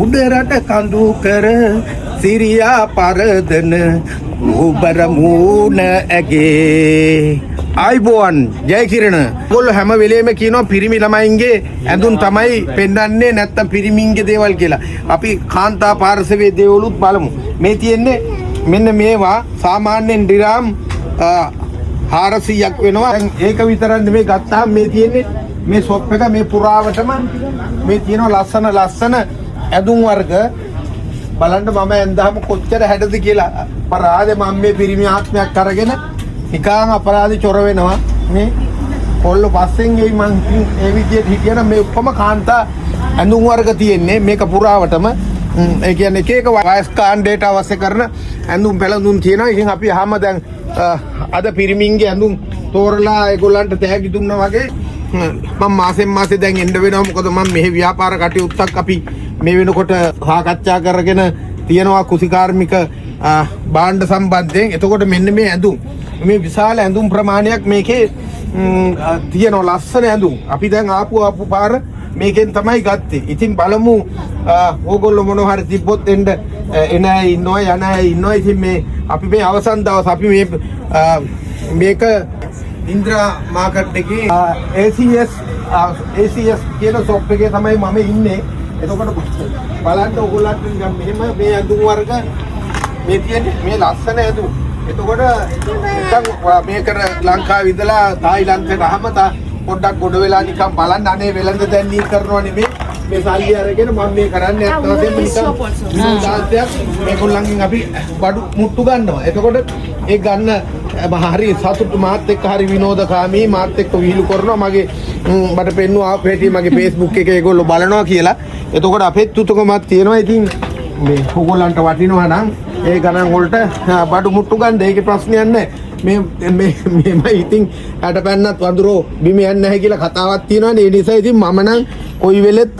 උඩරට කඳු කර සිරියා පරදන උබර මූණ ඇගේ ආයිබෝවන් ජයකිරණ ඔයගොල්ලෝ හැම වෙලේම කියනවා පිරිමි ළමයින්ගේ ඇඳුම් තමයි පෙන්වන්නේ නැත්තම් පිරිමින්ගේ දේවල් කියලා. අපි කාන්තා පාර්ශවයේ දේවලුත් බලමු. මේ තියෙන්නේ මෙන්න මේවා සාමාන්‍යයෙන් ඩිරාම් 400ක් වෙනවා. ඒක විතරක් නෙමෙයි ගත්තාම මේ තියෙන්නේ මේ ෂොප් එක මේ පුරාවටම මේ තියෙනවා ලස්සන ඇඳුම් වර්ග බලන්න මම ඇඳාම කොච්චර හැඩද කියලා අපරාධේ මම මේ පිරිමි ආත්මයක් අරගෙන නිකාම අපරාධි චොර වෙනවා මේ කොල්ල පස්සෙන් එයි මං ඒ විදිහට හිටියනම් මේ ඔක්කොම කාන්තා ඇඳුම් වර්ග තියෙන්නේ මේක පුරාවටම ඒ කියන්නේ එක වයස් කාණ්ඩයට අවශ්‍ය කරන ඇඳුම් පැළඳුම් තියෙනවා. ඉතින් අපි අහම දැන් අද පිරිමින්ගේ ඇඳුම් තෝරලා ඒගොල්ලන්ට තෑගි දුන්නා වගේ මම මාසෙන් දැන් එන්න වෙනවා. මොකද මම මෙහි ව්‍යාපාර කටයුත්තක් අපි මේ වෙනකොට සාකච්ඡා කරගෙන තියෙනවා කුසිකාර්මික භාණ්ඩ සම්බන්ධයෙන්. එතකොට මෙන්න මේ ඇඳුම් මේ විශාල ඇඳුම් ප්‍රමාණයක් මේකේ තියෙනවා ලස්සන ඇඳුම්. අපි දැන් ආපු පාර මේකෙන් තමයි ගත්තේ. ඉතින් බලමු ඕගොල්ලෝ මොනවා හරි තිබ්බොත් එන්න එන අය ඉන්නවා යන අය ඉන්නවා. ඉතින් මේ අපි මේ අවසන් දවස් අපි මේක ඉන්ද්‍රා මාකට් එකේ ACS කියන ෂොප් එකේ තමයි මම ඉන්නේ. එතකොට බලන්න ඕගොල්ලන්ට නිකන් මෙහෙම මේ ඇඳුම් වර්ග මේ තියෙන්නේ මේ ලස්සන ඇඳුම්. එතකොට නිකන් මේක ලංකාවේ ඉඳලා තායිලන්තයට ආවම පොඩ්ඩක් ගොඩ වෙලා නිකන් බලන්න අනේ වෙළඳ දැන්වීම කරනවා නෙමෙයි මේ සල්ලි අරගෙන මම මේ කරන්නේ ඇත්ත වශයෙන්ම නිකන් දාස්යක් මේගොල්ලන්ගෙන් අපි බඩු මුට්ටු ගන්නවා. එතකොට ඒ ගන්න හරි සතුටු මාත් එක්ක හරි විනෝදකාමී මාත් එක්ක විහිළු කරනවා. මගේ මට පෙන්නුවා අපේටි මගේ Facebook එකේ ඒගොල්ලෝ බලනවා කියලා. එතකොට අපෙත් තුතුකමක් තියෙනවා. ඉතින් මේ ඕගොල්ලන්ට වටිනවා නම් ඒ ගණන් වලට බඩු මුට්ටු ගන්න ඒකේ ප්‍රශ්නයක් නැහැ. මේම ඉතින් අට පැන්නත් වඳුරෝ බිම යන්නේ නැහැ කියලා කතාවක් තියෙනවානේ. ඒ නිසා ඉතින් මම නම් කොයි වෙලෙත්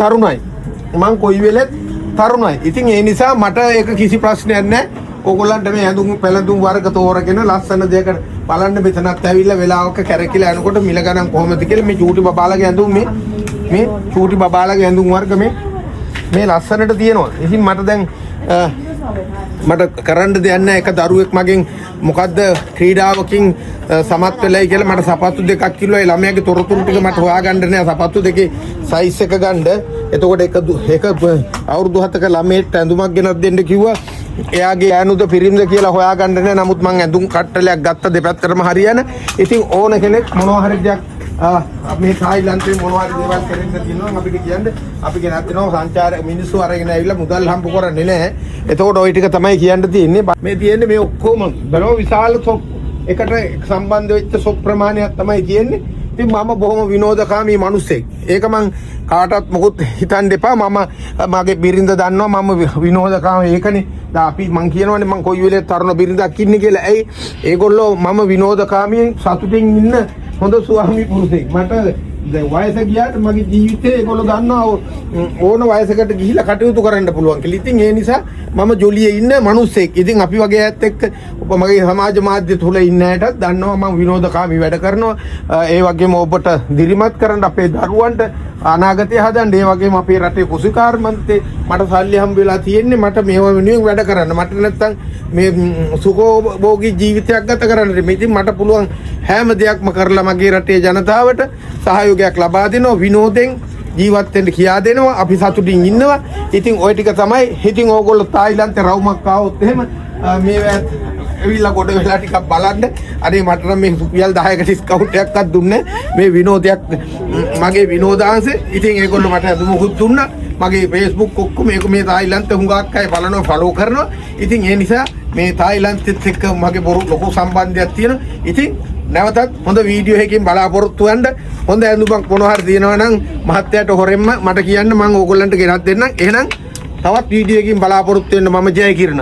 තරුණයි. ඉතින් ඒ නිසා මට ඒක කිසි ප්‍රශ්නයක් නැහැ. ඕගොල්ලන්ට මේ ඇඳුම් පැළඳුම් වර්ග තෝරගෙන ලස්සන දෙයකට බලන්න මෙතනත් ඇවිල්ලා වෙලාවක කැරකිලා යනකොට මිල ගණන් කොහොමද කියලා මේ චූටි බබාලගේ ඇඳුම් මේ චූටි බබාලගේ ඇඳුම් වර්ග මේ ලස්සනට තියෙනවා. ඉතින් මට දැන් මට කරන්න දෙයක් නැහැ. එක දරුවෙක් මගෙන් මොකද්ද ක්‍රීඩාවකින් සමත් වෙලයි කියලා මට සපත්තු දෙකක් කිව්වා. ඒ ළමයාගේ තොරතුරු ටික මට හොයාගන්න නෑ. සපත්තු දෙකේ සයිස් එක ගන්න. එතකොට එක අවුරුදු 7ක ළමයට ඇඳුමක් ගෙනත් දෙන්න කිව්වා. එයාගේ ඈනුද පිරිම්ද කියලා හොයාගන්න නෑ. නමුත් මං ඇඳුම් කට්ටලයක් ගත්ත දෙපැත්තටම හරියන. ඉතින් ඕන කෙනෙක් මොනවා හරි දෙයක් මේ තායිලන්තේ මොනවා හරි දේවල් කරන්න තියෙනවා අපිට කියන්නේ. අපි ගෙනත් දෙනවා සංචාර මිනිස්සු අරගෙන ඇවිල්ලා මුදල් හම්බ කරන්නේ නැහැ. එතකොට ওই ටික තමයි කියන්න තියෙන්නේ. මේ තියෙන්නේ මේ ඔක්කොම බලව විශාල ෂොප් එකට සම්බන්ධ වෙච්ච ෂොප් ප්‍රමාණයක් තමයි තියෙන්නේ. ඉතින් මම බොහොම විනෝදකාමී මිනිස්සෙක්. ඒක මං කාටවත් මොකුත් හිතන්න එපා. මගේ බිරිඳ දන්නවා මම විනෝදකාමී ඒකනේ. දැන් අපි මං කියනවානේ මං කොයි වෙලේ තරුණ බිරිඳක් ඉන්නේ කියලා. ඇයි ඒගොල්ලෝ මම විනෝදකාමී සතුටින් ඉන්න හොඳ ස්වාමි පුරුෂයෙක්. මට දැන් වයස ගියාට මගේ ජීවිතේ ඒගොල්ලෝ දන්නවා ඕන වයසකට ගිහිලා කටයුතු කරන්න පුළුවන් කියලා. ඉතින් ඒ නිසා මම ජොලියේ ඉන්න මිනිස්සෙක්. ඉතින් අපි වගේ ඇත් එක්ක මගේ සමාජ මාධ්‍ය තුල ඉන්න අයටත් දන්නවා මම විනෝදකාමී වැඩ කරනවා. ඒ වගේම ඔබට දිරිමත් කරන්න අපේ දරුවන්ට අනාගතය හදන්න. ඒ වගේම අපේ රටේ කුසිකාර්මන්තේ මට සල්ලි හම්බ වෙලා තියෙන්නේ මට මේව වෙනුවෙන් වැඩ කරන්න. මට නැත්තම් මේ සුඛෝභෝගී ජීවිතයක් ගත කරන්න. ඉතින් මට පුළුවන් හැම දෙයක්ම කරලා මගේ රටේ ජනතාවට සහයෝගයක් ලබා දෙනවා. විනෝදෙන් ජීවත් වෙන්න කියා දෙනවා. අපි සතුටින් ඉන්නවා. ඉතින් ওই ටික තමයි. ඉතින් ඕගොල්ලෝ තායිලන්තේ රවුමක් ආවොත් එහෙම මේ ඇවිල්ලා ගොඩ වෙලා ටිකක් බලන්න. අනේ මට නම් මේ රුපියල් 10ක ඩිස්කවුන්ට් එකක්වත් දුන්නේ මේ විනෝදයක් මගේ විනෝදාංශේ. ඉතින් ඒගොල්ලෝ මට අදුමුකුත් දුන්නා. මගේ Facebook ඔක්කොම මේක මේ තායිලන්තේ හුඟක් අය බලනවා ෆලෝ කරනවා. ඉතින් ඒ නිසා මේ තායිලන්තෙත් එක්ක මගේ ලොකු සම්බන්ධයක් තියෙනවා. ඉතින් නැවතත් හොඳ වීඩියෝ එකකින් බලාපොරොත්තු වෙන්න. හොඳ ඇඳුමක් මොනවා හරි තියෙනවා නම් මහත්තයාට හොරෙන්ම මට කියන්න මම ඕගොල්ලන්ට ගෙනත් දෙන්නම්. එහෙනම් තවත් වීඩියෝ එකකින් බලාපොරොත්තු වෙන්න. මම ජයකිරණ.